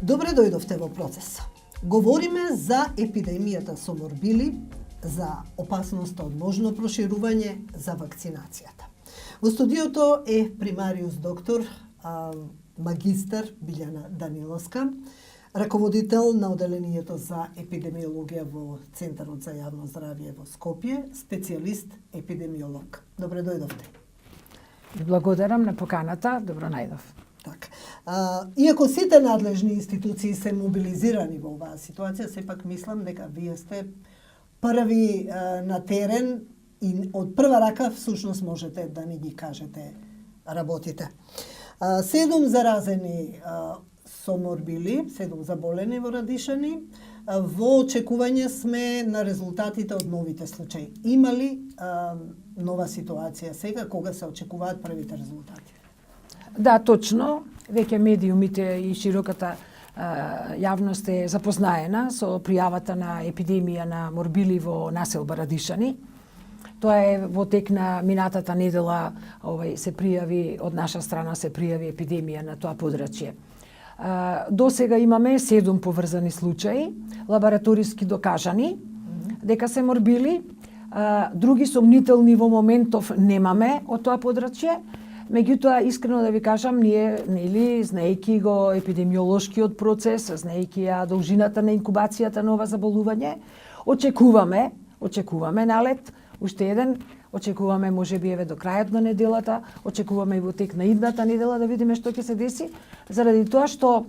Добре дојдовте во процес. Говориме за епидемијата со морбили, за опасноста од можно проширување, за вакцинацијата. Во студиото е примариус доктор, магистар Билјана Даниловска, раководител на оделението за епидемиологија во Центарот за јавно здравје во Скопје, специјалист епидемиолог. Добре дојдовте. Благодарам на поканата, добро најдов. Так. Иако сите надлежни институции се мобилизирани во оваа ситуација, сепак мислам дека вие сте први на терен и од прва рака всушност можете да ни ги кажете работите. 7 заразени со морбили, 7 заболени во Радишани. Во очекување сме на резултатите од новите случаи. Има ли нова ситуација сега, кога се очекуваат првите резултати? Да, точно. Веќе медиумите и широката јавност е запознаена со пријавата на епидемија на морбили во населба Радишани. Тоа е во тек на минатата недела, се пријави од наша страна се пријави епидемија на тоа подрачје. До сега имаме 7 поврзани случаи, лабораториски докажани дека се морбили. Други сомнителни во моментов немаме од тоа подрачје. Меѓутоа, искрено да ви кажам, ние, знаејќи го епидемиолошкиот процес, знаејќи ја должината на инкубацијата на ова заболување, очекуваме налет, уште еден, очекуваме можеби еве до крајот на неделата, очекуваме и во тек на идната недела да видиме што ќе се деси, заради тоа што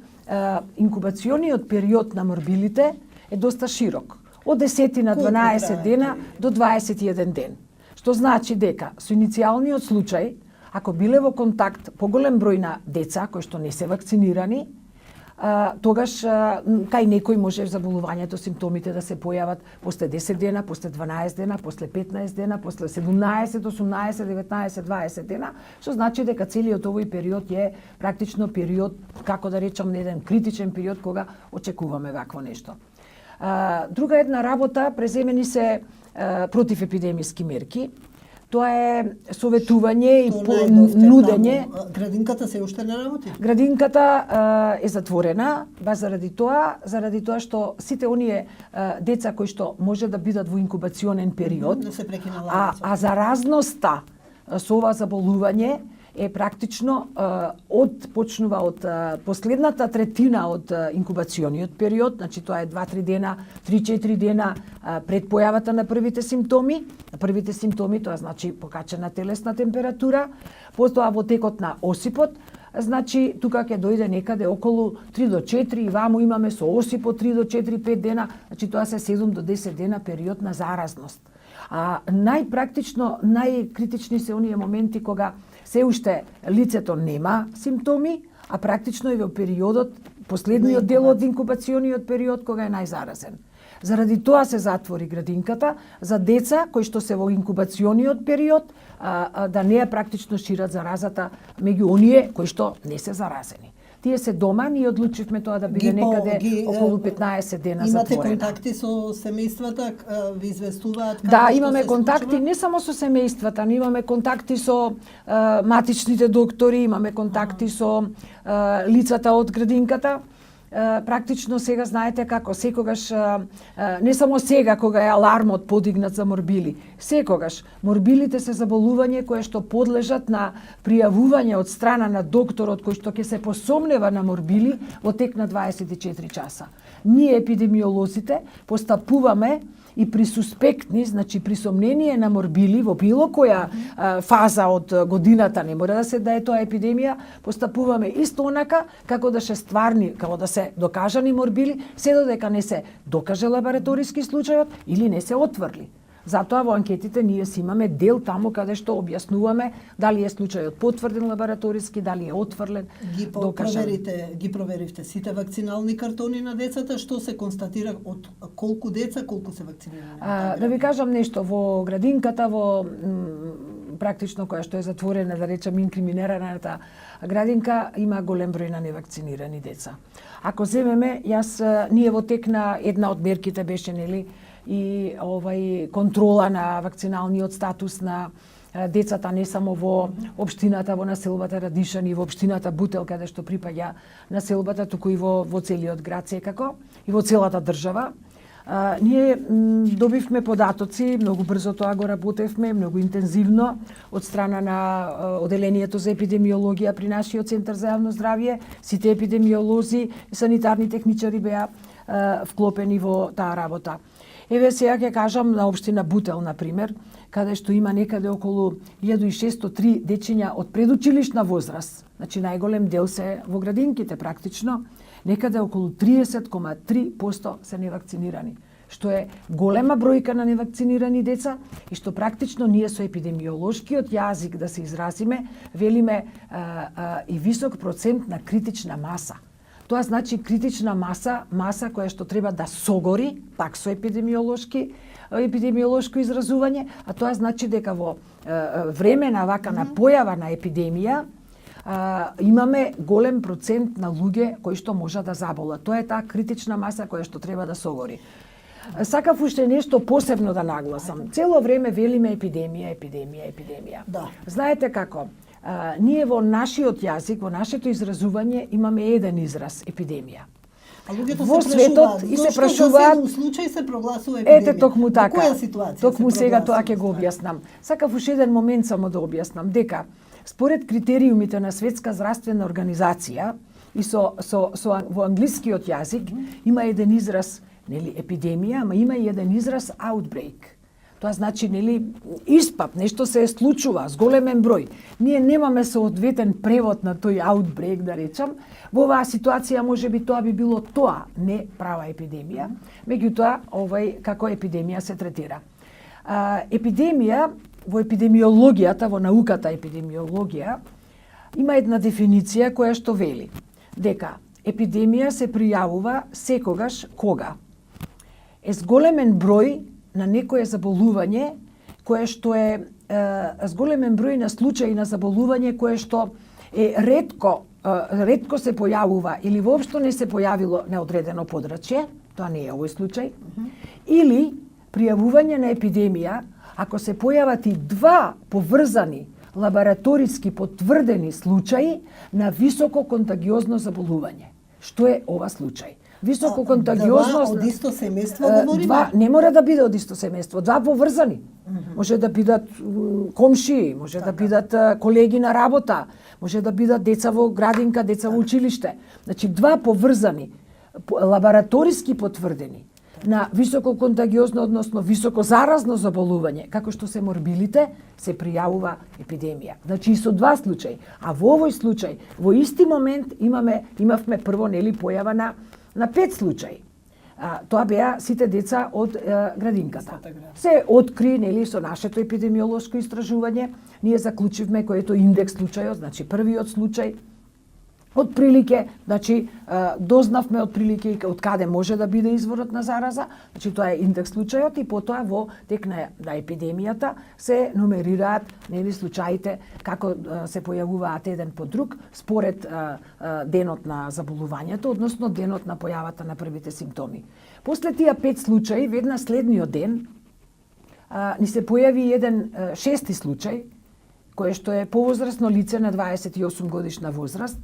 инкубациониот период на морбилите е доста широк, од 10 на 12 дена до 21 ден. Што значи дека со иницијалниот случај, ако биле во контакт поголем број на деца кои што не се вакцинирани, тогаш кај некој може заболувањето, симптомите да се појават после 10 дена, после 12 дена, после 15 дена, после 17, 18, 19, 20 дена, што значи дека целиот овој период е практично период, како да речам, еден критичен период кога очекуваме вакво нешто. Друга една работа, преземени се противепидемиски мерки. Тоа е советување и нудење. Градинката се уште не работи? Градинката е затворена, баш заради тоа што сите оние деца кои што може да бидат во инкубационен период, заразноста со ова заболување е практично почнува од последната третина од инкубациониот период, значи тоа е 2-3 дена, 3-4 дена пред појавата на првите симптоми. Првите симптоми, тоа значи покачена телесна температура, потоа во текот на осипот, значи тука ќе дојде некаде околу 3 до 4 и ваму имаме со осипот 3 до 4-5 дена, значи тоа се 7 до 10 дена период на заразност. Најпрактично, најкритични се оние моменти кога се уште лицето нема симптоми, а практично и во периодот, последниот дел од инкубациониот период, кога е најзаразен. Заради тоа се затвори градинката за деца кои што се во инкубациониот период, да не ја практично шират заразата меѓу оние кои што не се заразени. Тие се дома, ние одлучивме тоа да биде некаде околу 15 дена затворена. Имате контакти со семејствата, ви известуваат? Да, имаме контакти не само со семејствата, ние имаме контакти со матичните доктори, имаме контакти со лицата од градинката. Практично сега знаете како секогаш, не само сега кога е алармот подигнат за морбили, секогаш морбилите се заболување кое што подлежат на пријавување од страна на докторот кој што ќе се посомнева на морбили во тек на 24 часа. Ние епидемиолозите постапуваме и при суспектни, значи при сомнение на морбили во било која фаза од годината, не мора да е тоа епидемија, постапуваме исто онака како да се докажани морбили, се додека не се докаже лабораториски случајот или не се отврли. Затоа во анкетите ние си имаме дел таму каде што објаснуваме дали е случајот потврден лабораториски, дали е отврлен, докажан. Ги проверивте сите вакцинални картони на децата, што се констатира од колку деца, колку се вакцинирани? Да ви кажам нешто, во градинката, во практично која што е затворена, да речем, инкриминираната градинка, има голем број на невакцинирани деца. Ако земеме, ние во тек на една од мерките беше, и контрола на вакциналниот статус на децата не само во општината, во населбата Радишани, во општината Бутел, каде што припаѓа населбата, туку и во целиот град секако, и во целата држава. Ние добивме податоци, многу брзо тоа го работевме, многу интензивно од страна на Оделението за епидемиологија при нашиот Центар за јавно здравје. Сите епидемиолози и санитарни техничари беа вклопени во таа работа. Еве сега ќе кажам на општина Бутел, например, каде што има некаде околу 1603 дечиња од предучилишна возраст. Значи најголем дел се во градинките практично. Некаде околу 30,3% се невакцинирани, што е голема бројка на невакцинирани деца и што практично ние со епидемиолошкиот јазик да се изразиме, велиме и висок процент на критична маса. Тоа значи критична маса која што треба да согори, пак со епидемиолошко изразување, а тоа значи дека во време на вака на појава на епидемија, имаме голем процент на луѓе кои што можат да заболат. Тоа е таа критична маса која што треба да согори. Сакав уште нешто посебно да нагласам. Цело време велиме епидемија. Да. Знаете како? Ние во нашиот јазик, во нашето изразување имаме еден израз епидемија. А луѓето во светот и се прашуваат во случај се прогласува епидемија. Ете токму така. Која ситуација? Токму сега тоа ќе го објаснам. Сакав уште еден момент само да објаснам дека според критериумите на Светска здравствена организација и во англискиот јазик има еден израз, нели, епидемија, ама има и еден израз outbreak. Тоа значи, нели, испад, нешто се случува с големен број. Ние немаме соодветен превод на тој outbreak, да речам. Во оваа ситуација можеби тоа би било тоа, не права епидемија, меѓутоа како епидемија се третира. Епидемија во епидемиологијата, во науката епидемиологија, има една дефиниција која што вели дека епидемија се пријавува секогаш кога е зголемен број на некое заболување кое што е зголемен број на случаи на заболување кое што е ретко се појавува или воопшто не се појавило на одредено подрачје, тоа не е овој случај, или пријавување на епидемија ако се појават и два поврзани лабораториски потврдени случаи на високо контагиозно заболување. Што е ова случај? Високо контагиозно од исто семејство говориме? Два не мора да биде од исто семејство, два поврзани. Може да бидат комшии, може да бидат колеги на работа, може да бидат деца во градинка, деца во училиште. Значи два поврзани лабораториски потврдени на високо контагиозно, односно високо заразно заболување, како што се морбилите, се пријавува епидемија. Значи и со два случаи. А во овој случај, во исти момент имавме прво нели појава на 5 случаи. Тоа беа сите деца од градинката. Се откри нели со нашето епидемиолошко истражување, ние заклучивме кој е тој индекс случајот, значи првиот случај. Отприлике, значи дознавме отприлике од каде може да биде изворот на зараза, значи тоа е индекс случајот и потоа во тек на епидемијата се нумерираат нели случаите како се појавуваат еден по друг според денот на заболувањето, односно денот на појавата на првите симптоми. После тие 5 случаи, веднаш следниот ден ни се појави еден шести случај кој што е повозрасно лице на 28 годишна возраст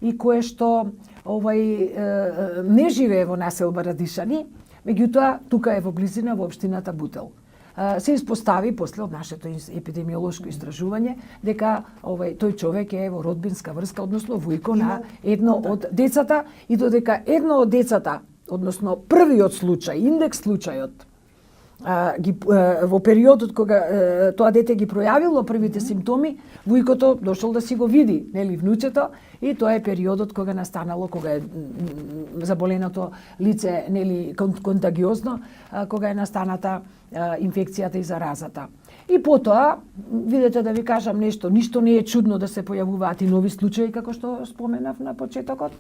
и кое што не живее во населба Радишани, меѓутоа тука е во близина во општината Бутел. Се испостави после од нашето епидемиолошко истражување дека тој човек е во родбинска врска, односно војко на едно од децата и додека едно од децата, односно првиот случај, индекс случајот, во периодот кога тоа дете ги пројавило првите симптоми, војкото дошол да си го види, нели, внучето, и тоа е периодот кога настанало, кога е заболеното лице, нели, контагиозно, кога е настаната инфекцијата и заразата. И потоа, видете да ви кажам нешто не е чудно да се појавуваат и нови случаи, како што споменав на почетокот.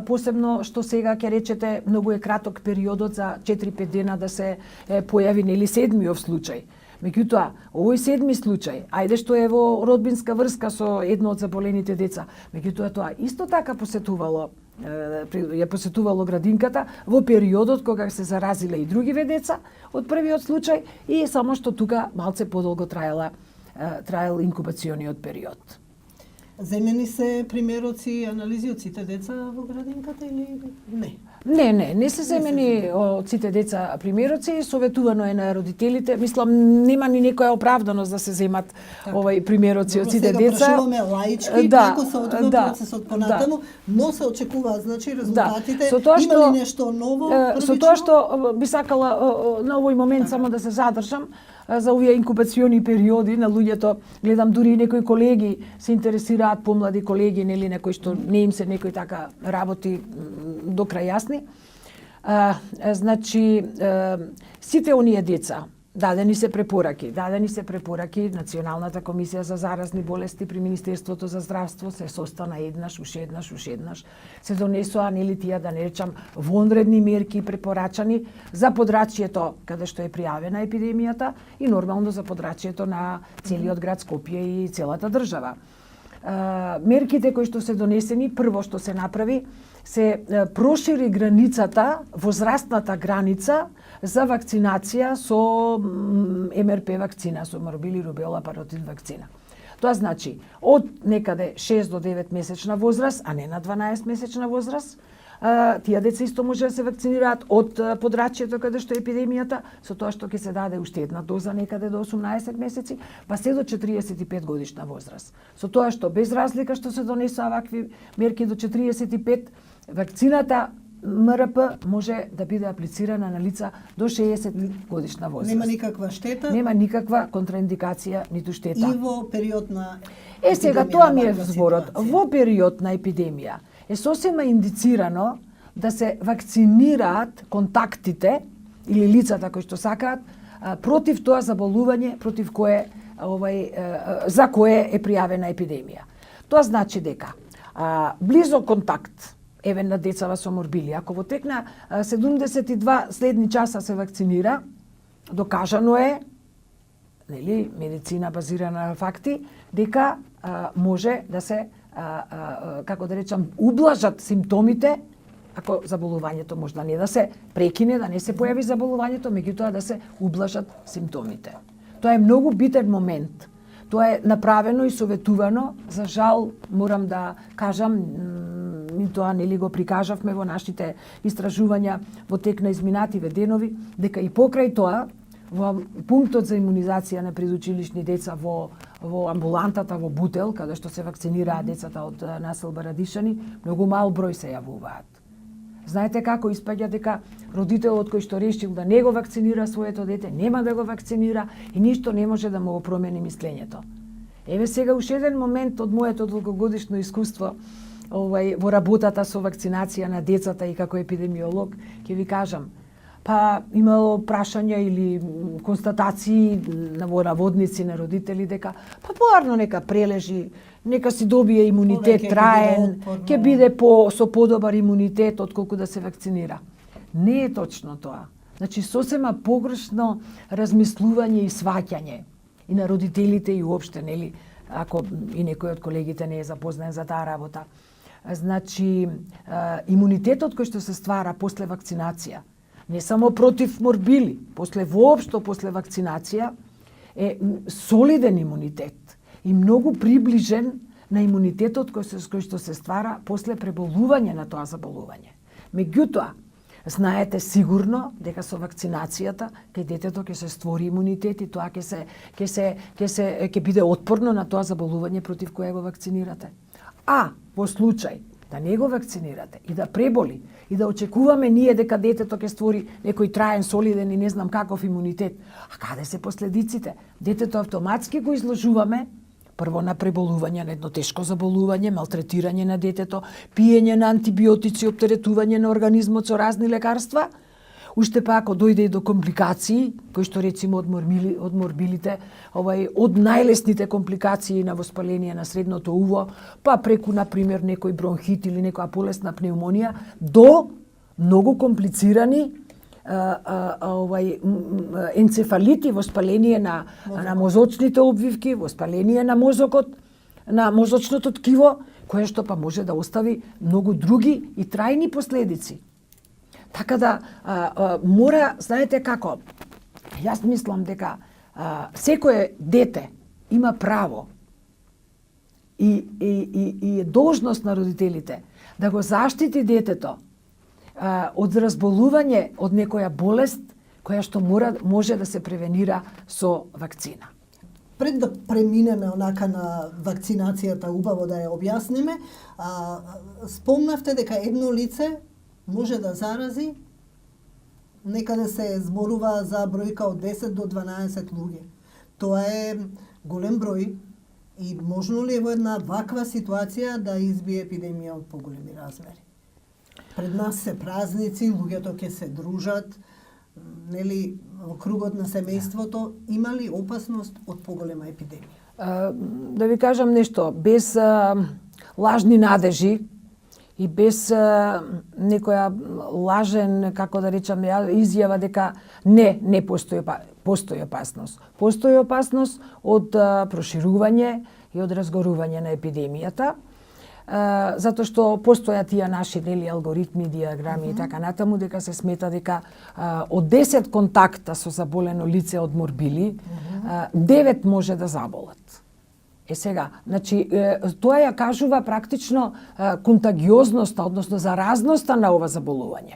Посебно што сега ќе речете многу е краток периодот за 4-5 дена да се појави нели седмиот случај. Меѓутоа, овој седми случај, ајде што е во родбинска врска со едно од заболените деца, меѓутоа тоа исто така ја посетувало градинката во периодот кога се заразиле и другиве деца од првиот случај и само што тука малце подолго траела траел инкубациониот период. Земени се примероци и анализи од сите деца во градинката или не? Не се земени од сите деца примероци, советувано е на родителите. Мислам, нема ни некоја оправданост да се земат примероци од сите деца. Сега прашуваме лаички, како се одвива процесот понатаму, но се очекуваат, значи, резултатите. Има ли нешто ново? Со тоа што би сакала на овој момент само да се задржам, за овие инкубациони периоди на луѓето, гледам дури и некои колеги се интересираат, помлади колеги, нели, некои што не им се некои така работи до крај јасни. Значи, сите оние деца, дадени се препораки. Националната комисија за заразни болести при Министерството за здравство се состана уште еднаш. Се донесоа, нели, тие, да не речам, вонредни мерки препорачани за подрачјето каде што е пријавена епидемијата и нормално за подрачјето на целиот град Скопје и целата држава. Мерките кои што се донесени, прво што се направи, се прошири границата, возрастната граница за вакцинација со МРП вакцина, со морбили, рубела, паротит вакцина. Тоа значи, од некаде 6 до 9 месечна возраст, а не на 12 месечна возраст, тие деца исто може да се вакцинираат од подрачјето каде што е епидемијата, со тоа што ќе се даде уште една доза некаде до 18 месеци, па се до 45 годишна возраст. Со тоа што без разлика што се донесоа вакви мерки до 45, вакцината МРП може да биде аплицирана на лица до 60 годишна возраст. Нема никаква штета? Нема никаква контраиндикација, ниту штета. И во период на сега тоа ми е зборот. Во период на епидемија е сосема индицирано да се вакцинираат контактите или лицата кои што сакаат против тоа заболување против кое за кое е пријавена епидемија. Тоа значи дека близок контакт еве на децава со морбили, ако во тек на 72 следни часа се вакцинира, докажано е, нели, медицина базирана на факти, дека може да се како да речам, ублажат симптомите, ако заболувањето може да не да се прекине, да не се појави заболувањето, меѓутоа да се ублажат симптомите. Тоа е многу битен момент. Тоа е направено и советувано, за жал морам да кажам, ми тоа нели го прикажавме во нашите истражувања во тек на изминативе денови, дека и покрај тоа во пунктот за имунизација на предучилишни деца во амбулантата во Бутел, каде што се вакцинираат децата од населба Радишани, многу мал број се јавуваат. Знаете како испаѓа дека родителот кој што решил да не го вакцинира своето дете, нема да го вакцинира и ништо не може да му го промени мислењето. Еве сега уште еден момент од моето долгогодишно искуство во работата со вакцинација на децата и како епидемиолог, ќе ви кажам, па имало прашања или констатации на наводници на родители дека па поарно нека прележи, нека си добие имунитет траен, ќе биде со подобар имунитет отколку да се вакцинира. Не е точно тоа. Значи сосема погрешно размислување и сваќање и на родителите и уопште, нели, ако и некој од колегите не е запознат за таа работа. Значи имунитетот кој што се ствара после вакцинација, не само против морбили, после вакцинација е солиден имунитет и многу приближен на имунитетот кој што се ствара после преболување на тоа заболување. Меѓутоа, знаете сигурно дека со вакцинацијата кај детето ќе се створи имунитет и тоа ќе биде отпорно на тоа заболување против кое го вакцинирате. А во случај да не го вакцинирате и да преболи и да очекуваме ние дека детето ќе створи некој траен, солиден и не знам каков имунитет, а каде се последиците? Детето автоматски го изложуваме прво на преболување на едно тешко заболување, малтретирање на детето, пиење на антибиотици, оптеретување на организмот со разни лекарства. Уште па ако дојде и до компликации, кои што речимо од морбилите, од најлесните компликации на воспаление на средното уво, па преку на пример некој бронхит или некоја полесна пневмонија, до многу комплицирани енцефалити, воспаление на мозочните обвивки, воспаление на мозокот, на мозочното ткиво, кое што па може да остави многу други и трајни последици. Така да мора, знаете како, јас мислам дека секое дете има право и е должност на родителите да го заштити детето од разболување од некоја болест која што може да се превенира со вакцина. Пред да преминеме онака на вакцинацијата, убаво да ја објасниме, спомнавте дека едно лице може да зарази, некаде се зборува за бројка од 10 до 12 луѓе. Тоа е голем број и можно ли е во една ваква ситуација да избие епидемија од поголеми размери? Пред нас се празници, луѓето ќе се дружат, нели, во кругот на семејството, има ли опасност од поголема епидемија? Да ви кажам нешто, без лажни надежи и без некоја лажен, како да речам, изјава дека не постои опасност. Постои опасност од проширување и од разгорување на епидемијата, затоа што постојат тие наши алгоритми, диаграми и така натаму, дека се смета дека од 10 контакта со заболено лице од морбили, 9 може да заболат. Сега, значи, тоа ја кажува практично контагиозноста, односно заразноста на ова заболување.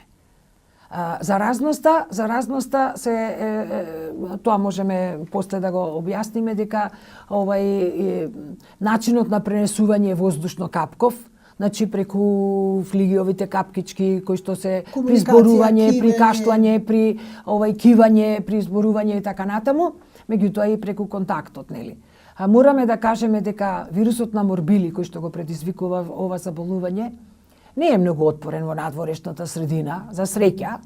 Заразноста се тоа можеме после да го објасниме дека начинот на пренесување е воздушно-капков, значи преку флигиовите капкички кои што се при зборување, при кашлање, при кивање, при зборување и така натаму, меѓутоа и преку контактот, нели? Мораме да кажеме дека вирусот на морбили кој што го предизвикува ова заболување не е многу отпорен во надворешната средина, за среќа,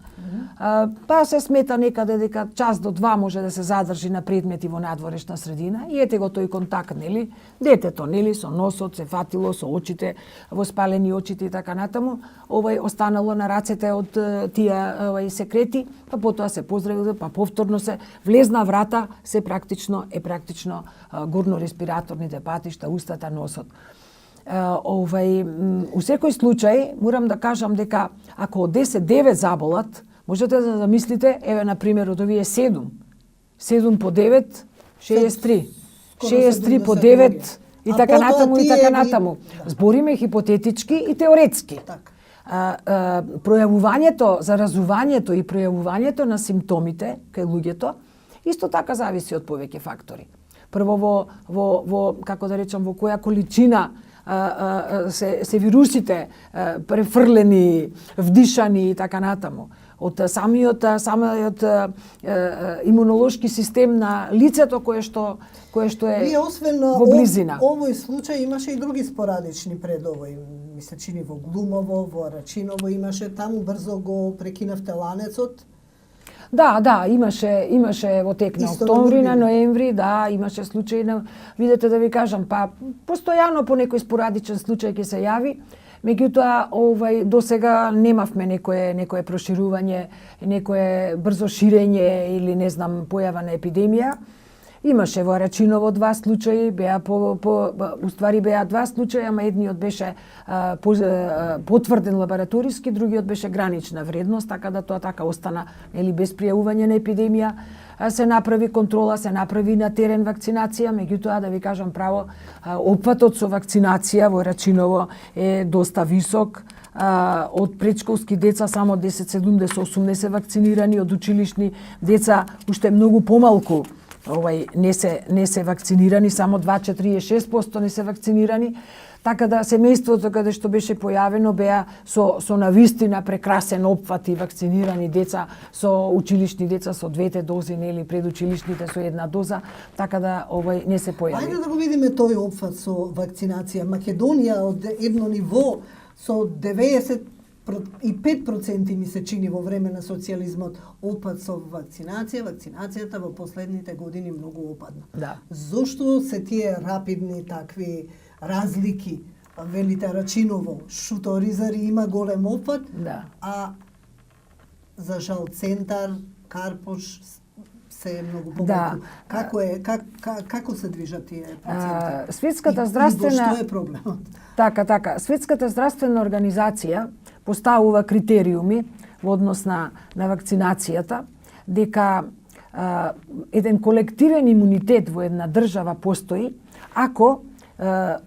па се смета некаде дека час до 2 може да се задржи на предмети во надворешна средина и ете го тој контакт, нели? Детето, нели, со носот, се фатило, со очите, воспалени очите и така натаму, останало на рацете од тие секрети, па потоа се поздравило, па повторно се влезна врата, се практично горно-респираторните патишта, устата, носот. У секој случај, морам да кажам дека ако од 10-9 заболат, можете да замислите, еве, на пример, од овие 7 по 9, 63. 63 по 9 и така натаму, и така натаму. Збориме хипотетички и теоретски. Пројавувањето, заразувањето и пројавувањето на симптомите кај луѓето исто така зависи од повеќе фактори. Прво во како да речам, во која количина се вирусите префрлени, вдишани и така натаму. Од самиот имунолошки систем на лицето кое што е во близина. Овој случај имаше и други спорадични пред овој. Ми се чини во Глумово, во Рачиново имаше, таму брзо го прекинавте ланецот. Да, имаше во тек на октомври, на ноември, да, имаше случаи, видете да ви кажам, па постојано по некој спорадичен случај ќе се јави, меѓутоа до сега немавме некое проширување, некое брзо ширење или не знам појава на епидемија. Имаше во Рачиново 2 случаи, беа беа 2 случаи, ама едниот беше потврден лабораториски, другиот беше гранична вредност, така да тоа така остана без пријавување на епидемија. Се направи контрола, се направи на терен вакцинација, меѓутоа да ви кажам право, опфатот со вакцинација во Рачиново е доста висок. Од предшколски деца само 10-70-80 вакцинирани, од училишни деца уште многу помалку не се вакцинирани, само 2,46% не се вакцинирани, така да семејството каде што беше појавено беа со навистина прекрасен опфат и вакцинирани деца, со училишни деца со 2 дози, нели, предучилишните со 1 доза, така да не се појави. Ајде да го видиме тој опфат со вакцинација. Македонија од едно ниво со 95% ми се чини во време на социјализмот опад со вакцинацијата во последните години многу опадна. Да. Зошто се тие рапидни такви разлики? Велите Рачиново, Шуторизари има голем опад, да. А за жал Центар, Карпош се многу помалку. Да. Како се движат тие проценти? Светската здравствена... Што е проблемот? Така. Светската здравствена организација поставува критериуми во однос на вакцинацијата, дека еден колективен имунитет во една држава постои ако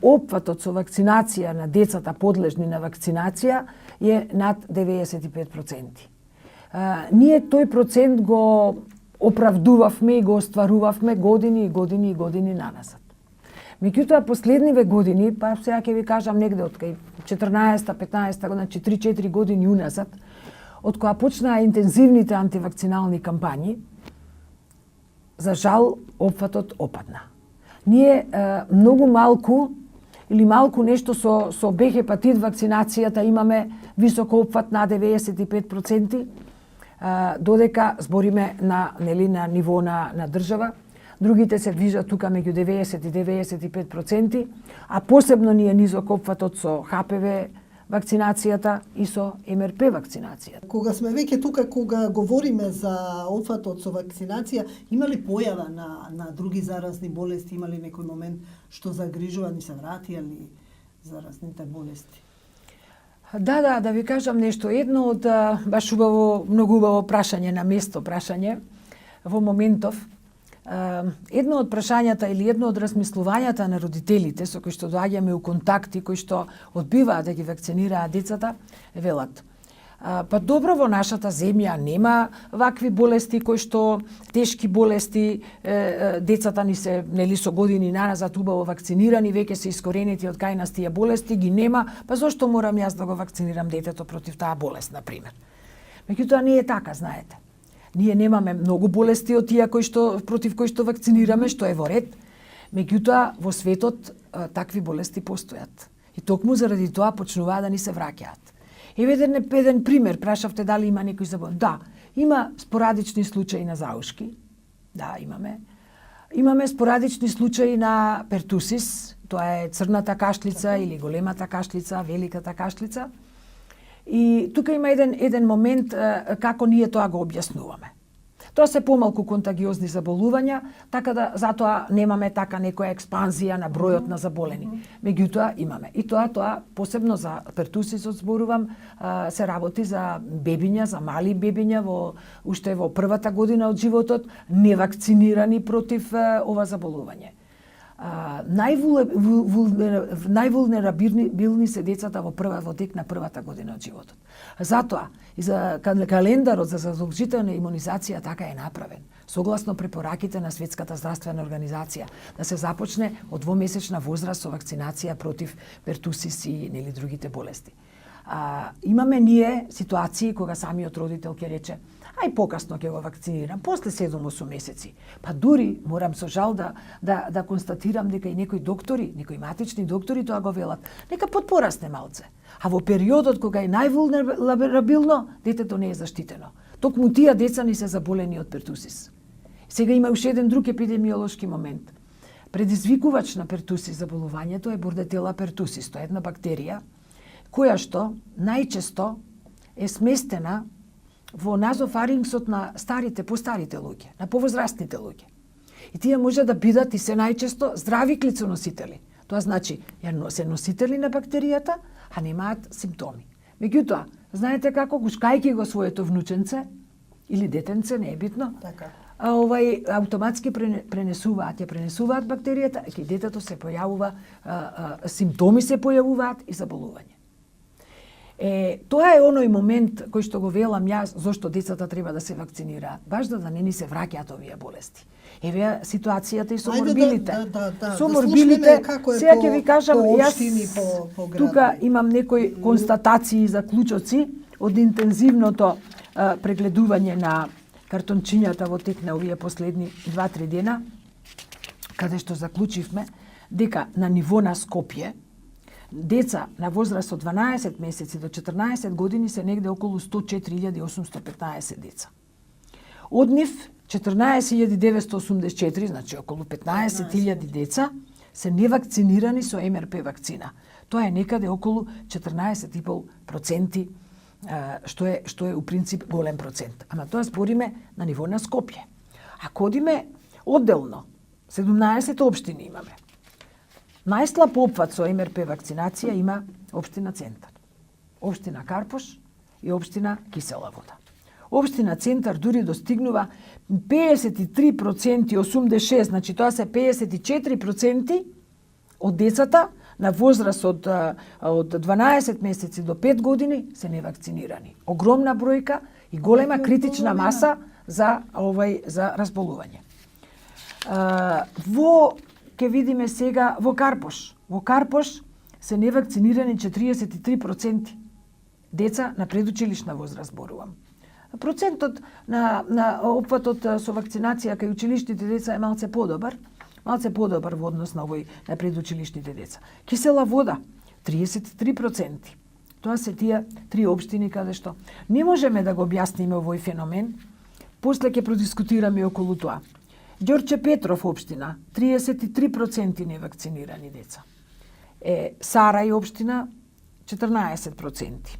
опфатот со вакцинација на децата подлежни на вакцинација е над 95%. Ние тој процент го оправдувавме и го остварувавме години и години и години наназад. Меѓутоа, последниве години, па сега ќе ви кажам негде од кај 14-15 година, значи 3-4 години уназад, од која почнаа интензивните антивакцинални кампањи, за жал, опфатот опадна. Ние многу малку или малку нешто со Б хепатит вакцинацијата имаме висок опфат на 95%, додека збориме на ниво на држава. Другите се движат тука меѓу 90 и 95%, а посебно ни е низок опфатот со ХПВ вакцинацијата и со МРП вакцинацијата. Кога сме веќе тука, кога говориме за опфатот со вакцинација, има ли појава на други заразни болести, има ли некој момент што загрижува, ни се вратија ли заразните болести? Да ви кажам нешто. Едно од баш многу убаво прашање на место прашање во моментов. Едно од прашањата или едно од размислувањата на родителите со кои што доаѓаме у контакти, кои што одбиваат да ги вакцинираат децата, велат: па добро, во нашата земја нема вакви болести кои што тешки болести, децата ни се со години наназад убаво вакцинирани, веќе се искоренети од кај нас тие болести, ги нема, па зошто морам јас да го вакцинирам детето против таа болест, на пример. Меѓутоа не е така, знаете. Ние немаме многу болести од тие против кои што вакцинираме, што е во ред. Меѓутоа, во светот такви болести постојат. И токму заради тоа почнуваат да ни се враќаат. Еве еден пример, прашавте дали има некој заболен. Да, има спорадични случаи на заушки. Да, имаме. Имаме спорадични случаи на пертусис, тоа е црната кашлица или големата кашлица, великата кашлица. И тука има еден момент како ние тоа го објаснуваме. Тоа се помалку контагиозни заболувања, така да затоа немаме така некоја експанзија на бројот на заболени. Меѓутоа имаме. И тоа посебно за пертусисот зборувам, се работи за бебиња, за мали бебиња уште во првата година од животот, невакцинирани против ова заболување. Највулнерабилни се децата во тек на првата година од животот. Затоа и за календарот за задолжителна имунизација така е направен, согласно препораките на Светската здравствена организација, да се започне од двомесечна возраст со вакцинација против пертусис и другите болести. Имаме ние ситуации кога самиот родител ќе рече: ај покасно ќе го вакцинирам, после 7-8 месеци. Па дури морам со жал да констатирам дека и некои доктори, некои матични доктори тоа го велат: нека подпорасне малце. А во периодот кога е највулнерабилно, детето не е заштитено. Токму тие деца ни се заболени од пертусис. Сега има уште еден друг епидемиолошки момент. Предизвикувач на пертусис заболувањето е бордетела пертусис. Тоа е една бактерија која што најчесто е сместена во назофарингсот на постарите луѓе, на повозрастните луѓе. И тие може да бидат и се најчесто здрави клицоносители. Тоа значи, се носители на бактеријата, а немаат симптоми. Меѓутоа, знаете како, гушкајќи го своето внученце или детенце, не е битно, така, автоматски пренесуваат бактеријата, и детето се појавува, симптоми се појавуваат и заболување. Тоа е оној момент кој што го велам јас, зошто децата треба да се вакцинираат, баш да не ни се враќаат овие болести. Еве ситуацијата и со морбилите. Со морбилите, сега ќе ви кажам, јас тука имам некои констатации, заклучоци од интензивното прегледување на картончињата во тек на овие последни 2-3 дена, каде што заклучивме дека на ниво на Скопје деца на возраст од 12 месеци до 14 години се негде околу 104.815 деца. Од нив 14.984, значи околу 15.000 деца, се невакцинирани со МРП вакцина. Тоа е некаде околу 14,5%, што е у принцип голем процент. Ама тоа збориме на ниво на Скопје. Ако одиме одделно, 17 општини имаме. Најслаб опфат со МРП вакцинација има општина Центар, општина Карпош и општина Кисела Вода. Општина Центар дури достигнува 53%, 86%, значи тоа се 54% од децата на возраст од 12 месеци до 5 години се невакцинирани. Огромна бројка и голема критична маса за разболување. Ке видиме сега во Карпош. Во Карпош се невакцинирани 43% деца на предучилишна возраст, зборувам. Процентот на опфатот со вакцинација кај училишните деца е малце подобар во однос на на предучилишните деца. Кисела вода 33%. Тоа се тие три општини каде што не можеме да го објасниме овој феномен. После ќе продискутираме околу тоа. Ѓорче Петров општина 33% невакцинирани деца. Сарај општина 14%.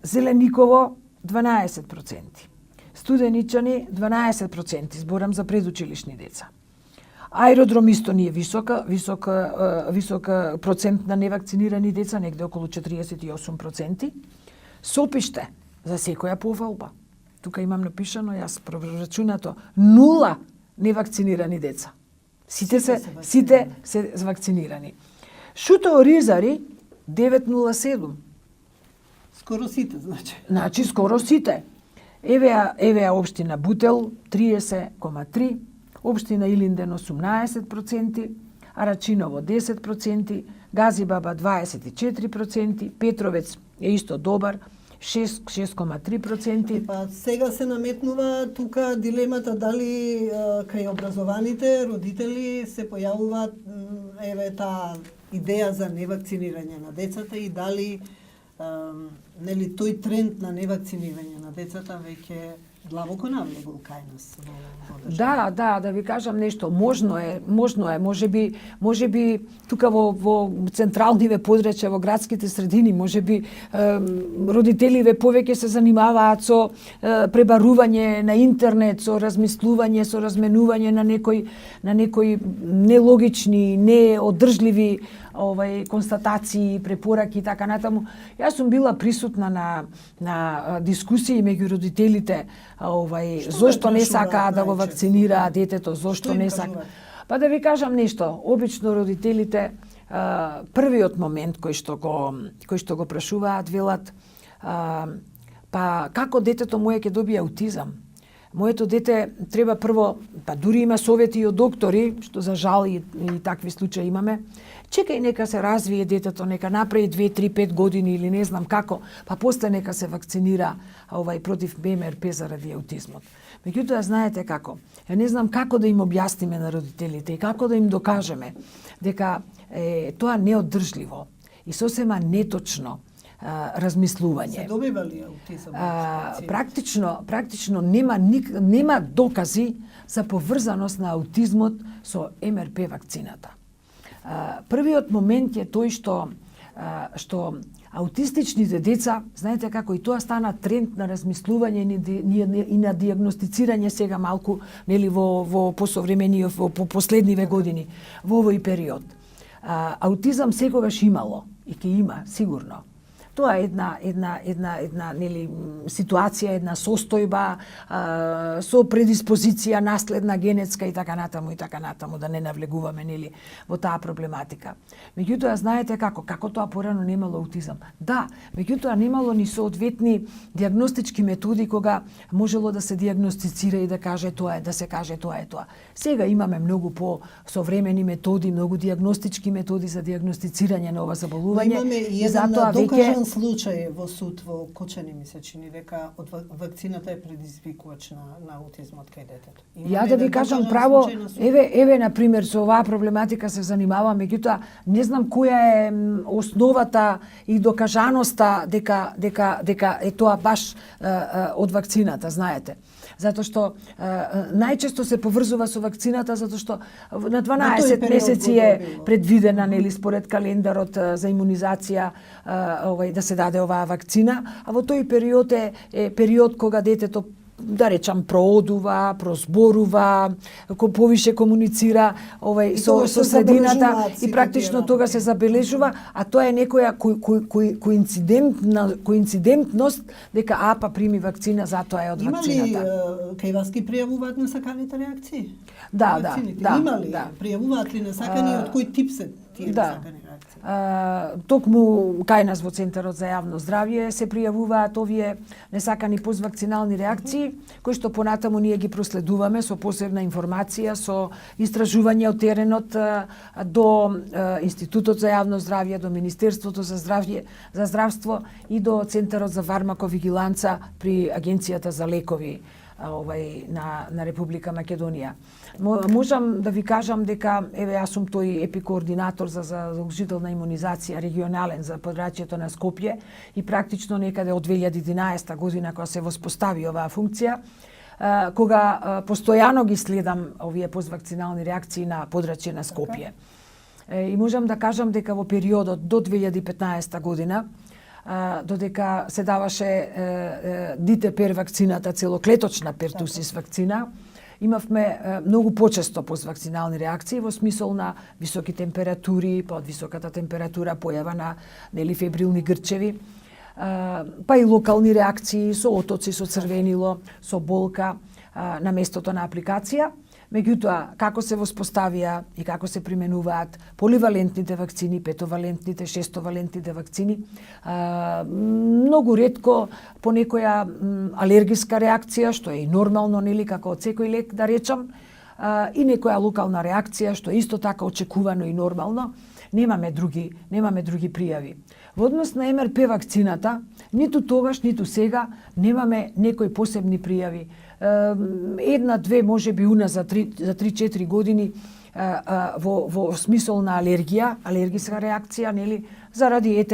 Зелениково 12%. Студеничани 12%, зборам за предучилишни деца. Аеродром исто ни е висок процент на невакцинирани деца, негде околу 48%. Сопиште за секоја повалба. Тука имам напишано, јас прорачунато, 0 невакцинирани деца. Сите се вакцинирани. Шуто Оризари 907. Скоро сите, значи. Значи, скоро сите. Евеа општина Бутел 30,3%, општина Илинден 18%, Арачиново 10%, Газибаба 24%, Петровец е исто добар, 6,3%. Па сега се наметнува тука дилемата дали кај образованите родители се појавуваат таа идеја за невакцинирање на децата и дали нели тој тренд на невакцинирање на децата веќе длабоко навлегол кај нас во држава. Да ви кажам нешто, можно е, можеби тука во централниве подрачја, во градските средини, можеби родителиве повеќе се занимаваат со пребарување на интернет, со размислување, со разменување на некои нелогични, неодржливи констатации, препораки и така натаму. Јас сум била присутна на дискусии меѓу родителите, зошто не сакаат да го вакцинираат детето, зошто не сакаат. Па да ви кажам нешто, обично родителите првиот момент кој што го прашуваат велат па како детето моје ќе добие аутизам? Моето дете треба прво, па дури има совети од доктори, што за жал и такви случаи имаме, чекај нека се развие детето, нека направи 2, 3, 5 години или не знам како, па после нека се вакцинира против МРП заради аутизмот. Меѓутоа, знаете како, ја не знам како да им објасниме на родителите и како да им докажеме дека тоа неодржливо и сосема неточно размислување. Се добива ли аутизам? Практично нема докази за поврзаност на аутизмот со МРП вакцината. Првиот момент е тој што аутистичните деца, знаете како и тоа стана тренд на размислување и на дијагностицирање сега малку нели во посовремениот во последниве години во овој период. Аутизам секогаш имало и ќе има сигурно. Тоа е една нели ситуација, една состојба со предиспозиција наследна, генетска и така натаму, да не навлегуваме нели во таа проблематика. Меѓутоа знаете како тоа порано немало аутизам. Да, меѓутоа немало ни соодветни дијагностички методи кога можело да се дијагностицира и да каже тоа е, да се каже тоа е тоа. Сега имаме многу современи методи, многу дијагностички методи за дијагностицирање на ова заболување и затоа веќе случај во суд во Кочани ми се чини дека од вакцината е предизвикувач на аутизмот кај детето. Ја да ви кажам право, еве на пример со оваа проблематика се занимавам, меѓутоа не знам која е основата и докажаноста дека е тоа баш од вакцината, знаете. Затоа што најчесто се поврзува со вакцината затоа што на 12 месеци е предвидена нели според календарот за имунизација да се даде оваа вакцина, а во тој период е период кога детето да речам проодува, прозборува, повише комуницира со средината и практично тога се забележува, а тоа е некоја коинцидентност дека АПА прими вакцина, затоа е од вакцината. Има ли кај вас ги пријавуваат несаканите реакции? Да. Има ли? Пријавуваат ли несакани, од кој тип се тие несакани реакции? Токму кај нас во Центарот за јавно здравје се пријавуваат овие несакани поствакцинални реакции, кои што понатаму ние ги проследуваме со посебна информација, со истражување од теренот до Институтот за јавно здравје, до Министерството за здравство и до Центарот за фармаковигиланца при Агенцијата за лекови на Република Македонија. Можам да ви кажам дека јас сум тој епикоординатор за задолжителна имунизација регионален за подрачјето на Скопје и практично некаде од 2011 година кога се воспостави оваа функција, кога постојано ги следам овие поствакцинални реакции на подрачје на Скопје. И можам да кажам дека во периодот до 2015 година додека се даваше ДТП вакцината, целоклеточна пертусис вакцина, имавме многу почесто поствакцинални реакции во смисол на високи температури, па од високата температура појава на фебрилни грчеви, па и локални реакции со отоци, со црвенило, со болка на местото на апликација. Меѓутоа, како се воспоставија и како се применуваат поливалентните вакцини, петовалентните, шестовалентните вакцини, многу ретко по некоја алергиска реакција, што е и нормално, нели, како од секој лек, да речам, и некоја локална реакција, што е исто така очекувано и нормално, немаме други пријави. Во однос на МРП вакцината, ниту тогаш, ниту сега, немаме некои посебни пријави. Една-две може би уна за 3-4 години во смисол на алергиска реакција, нели, заради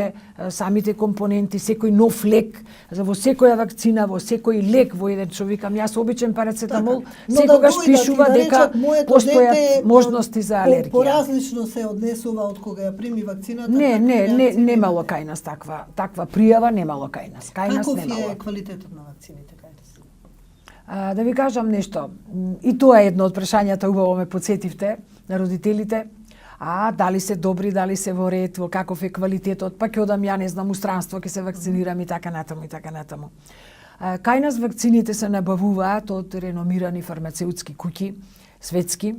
самите компоненти, секој нов лек, во секоја вакцина, во секој лек, во еден што викам јас обичен парацетамол, секогаш пишува дека постојат можности за алергија. Поразлично се однесува од кога ја прими вакцината? Немало кај нас таква пријава, немало кај нас. Каков е квалитетот на вакцините? Да ви кажам нешто, и тоа е едно од прашањата, убаво ме подсетивте, на родителите, дали се добри, дали се во ред, во каков е квалитетот, па ќе одам ја не знам у странство, ќе се вакцинирам и така натаму. Кај нас вакцините се набавуваат од реномирани фармацеутски куќи, светски,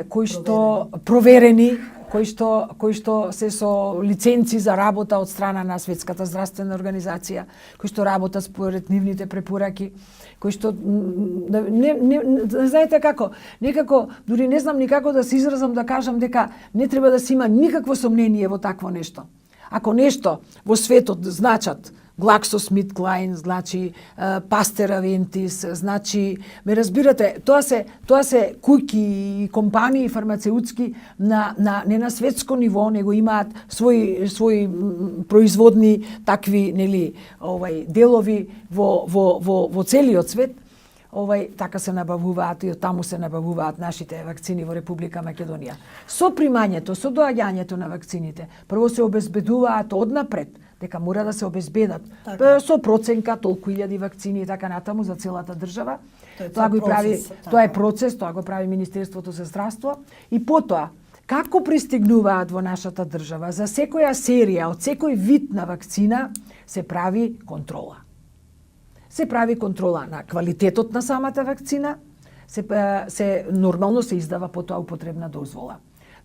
кои што проверени, кои што се со лиценци за работа од страна на Светската здравствена организација, кои што работат според нивните препораки, кои што знаете како, некако дури не знам никако да се изразам да кажам дека не треба да се има никакво сомнение во такво нешто. Ако нешто во светот значат GlaxoSmithKline, значи Pasteur Aventis, значи, ме разбирате, тоа се куќи и компании фармацеутски не на светско ниво, него имаат свои производни такви, нели, делови во целиот свет. Така се набавуваат и од таму се набавуваат нашите вакцини во Република Македонија. Со примањето, со доаѓањето на вакцините, прво се обезбедуваат однапред дека мора да се обезбедат со проценка толку илјади вакцини и така натаму за целата држава. Тоа го прави, тоа е процес, тоа го прави Министерството за здравство и потоа како пристигнуваат во нашата држава за секоја серија од секој вид на вакцина се прави контрола. Се прави контрола на квалитетот на самата вакцина, се нормално се издава потоа употребна дозвола.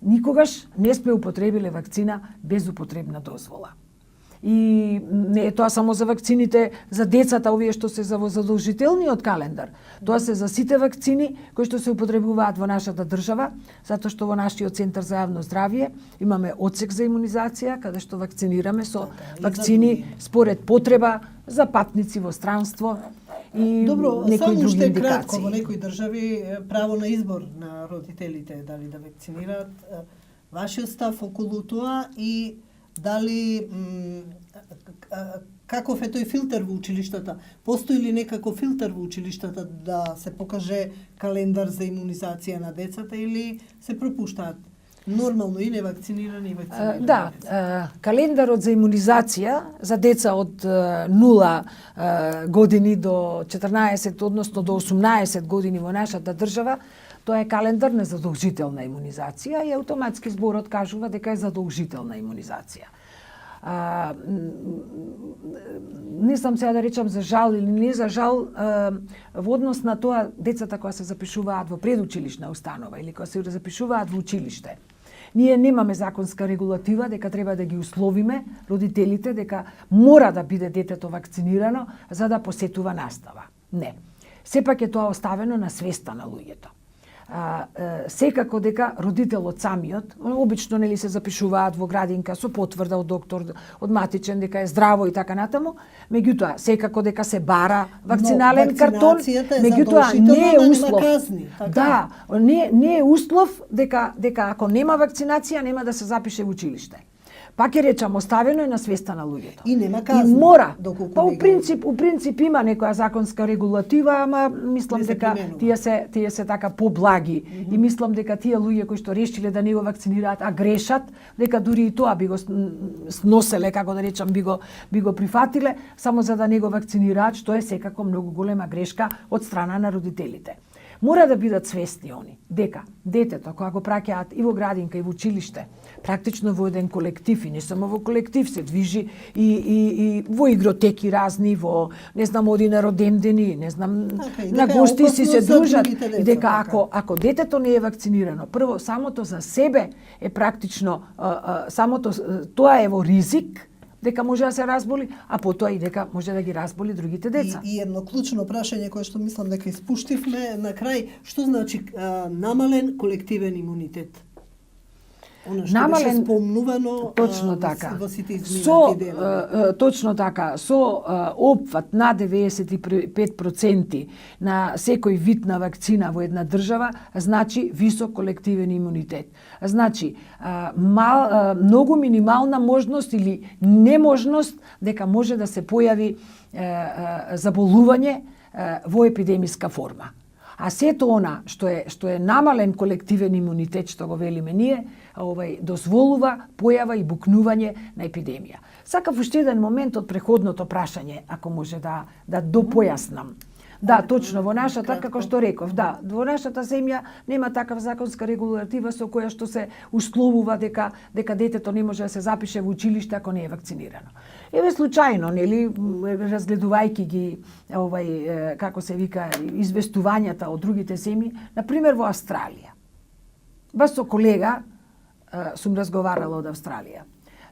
Никогаш не сме употребиле вакцина без употребна дозвола. И не е тоа само за вакцините за децата, овие што се за задолжителниот календар. Тоа се за сите вакцини кои што се употребуваат во нашата држава, затоа што во нашиот Центар за јавно здравје имаме одсек за имунизација, каде што вакцинираме со вакцини според потреба за патници во странство и некои други индикации. Кратко, во некои држави право на избор на родителите дали да вакцинираат. Вашиот став околу тоа и дали каков е тој филтер во училиштата? Постои ли некаков филтер во училиштата да се покаже календар за имунизација на децата или се пропуштаат Нормално и невакцинирани и вакцинирани. Да, календарот за имунизација за деца од 0 години до 14, односно до 18 години во нашата држава, тоа е календар на задолжителна имунизација и автоматски зборот кажува дека е задолжителна имунизација. Не знам сега да речам за жал или не за жал, во однос на тоа децата кои се запишуваат во предучилишна установа или кои се запишуваат во училиште. Ние немаме законска регулатива дека треба да ги условиме родителите дека мора да биде детето вакцинирано за да посетува настава. Не. Сепак е тоа оставено на свеста на луѓето. Секако дека родителот самиот, обично нели се запишуваат во градинка со потврда од доктор, од матичен дека е здраво и така натаму, меѓутоа секако дека се бара вакцинален картон, меѓутоа не е услов. Да, не е услов дека ако нема вакцинација нема да се запише во училиште. Пак ќе речам, оставено е на свеста на луѓето. И нема казни. И мора. Па у принцип има некоја законска регулатива, ама мислам дека тие се така поблаги. И мислам дека тие луѓе кои што решиле да не го вакцинираат, а грешат, дека дури и тоа би го сноселе, како да речам, би го прифатиле, само за да не го вакцинираат, што е секако многу голема грешка од страна на родителите. Мора да бидат свесни они дека детето кога го праќаат и во градинка и во училиште, практично во еден колектив и не само во колектив се движи и во игротеки разни, во не знам оди на родендени, не знам на гости си се дружат и дека ако детето не е вакцинирано, прво самото за себе е практично самото тоа е во ризик дека може да се разболи, а потоа и дека може да ги разболи другите деца. И едно клучно прашање кое што мислам дека испуштивме на крај, што значи намален колективен имунитет? Она што беше спомнувано точно така. во сите изминати денови. Точно така, со опфат на 95% на секој вид на вакцина во една држава, значи висок колективен имунитет. Значи, многу минимална можност или неможност дека може да се појави заболување во епидемиска форма. А сето она што е намален колективен имунитет, што го велиме ние, дозволува појава и букнување на епидемија. Сакав уште еден момент од преходното прашање, ако може да допојаснам. Да, точно, во нашата, како што реков, да, во нашата земја нема такава законска регулатива со која што се условува дека детето не може да се запише во училиште ако не е вакцинирано. Еве случајно, нели, разгледувајќи ги како се вика известувањата од другите земји, на пример во Австралија. Баш со колега сум разговарала од Австралија.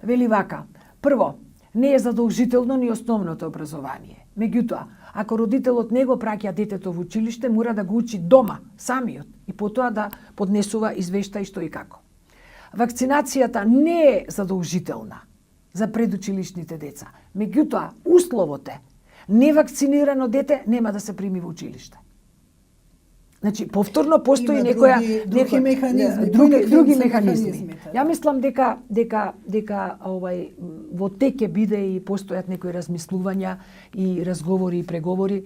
Вели вака: прво, не е задолжително ни основното образование. Меѓутоа, ако родителот не го праќа детето во училиште, мора да го учи дома, самиот, и потоа да поднесува извештај што и како. Вакцинацијата не е задолжителна за предучилишните деца. Меѓутоа, условот е невакцинирано дете нема да се прими во училиште. Значи, повторно постои други механизми. Ја мислам дека во тек ќе биде и постојат некои размислувања и разговори и преговори,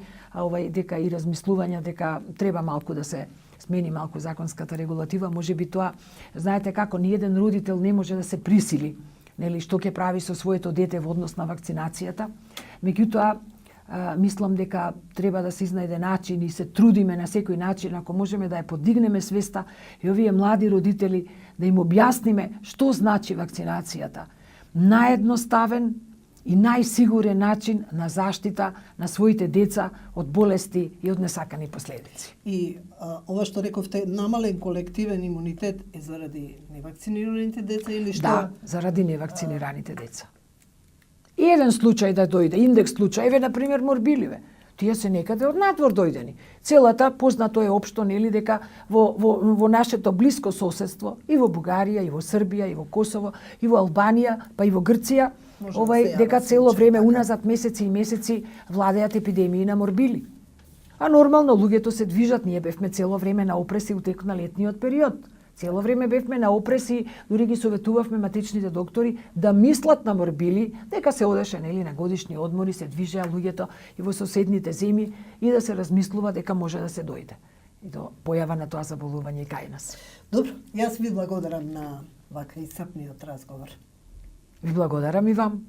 дека и размислувања дека треба малку да се смени малку законската регулатива, можеби тоа, знаете како, ниеден родител не може да се присили, нели, што ќе прави со своето дете во однос на вакцинацијата. Меѓутоа, мислам дека треба да се изнајде начин и се трудиме на секој начин, ако можеме да ја подигнеме свеста и овие млади родители да им објасниме што значи вакцинацијата. Наедноставен и најсигурен начин на заштита на своите деца од болести и од несакани последици. И ова што рековте, намален колективен имунитет е заради невакцинираните деца или што? Да, заради невакцинираните деца. И еден случај да дојде, индекс случајве, например, морбиливе. Тие се некаде од надвор дојдени. Целата, познато е општо, нели, дека во нашето блиско соседство, и во Бугарија, и во Србија, и во Косово, и во Албанија, па и во Грција, дека цело време уназад месеци и месеци владеат епидемии на морбили. А нормално луѓето се движат, ние бевме цело време на опреси утек на летниот период. Цело време бевме на опреси, дури ги советувавме матичните доктори да мислат на морбили, дека се одеше, нели, на годишни одмори, се движеа луѓето и во соседните земји и да се размислува дека може да се дојде. и до појава на тоа заболување кај нас. Добро, јас ви благодарам на вака исцрпниот разговор. Ви благодарам и вам.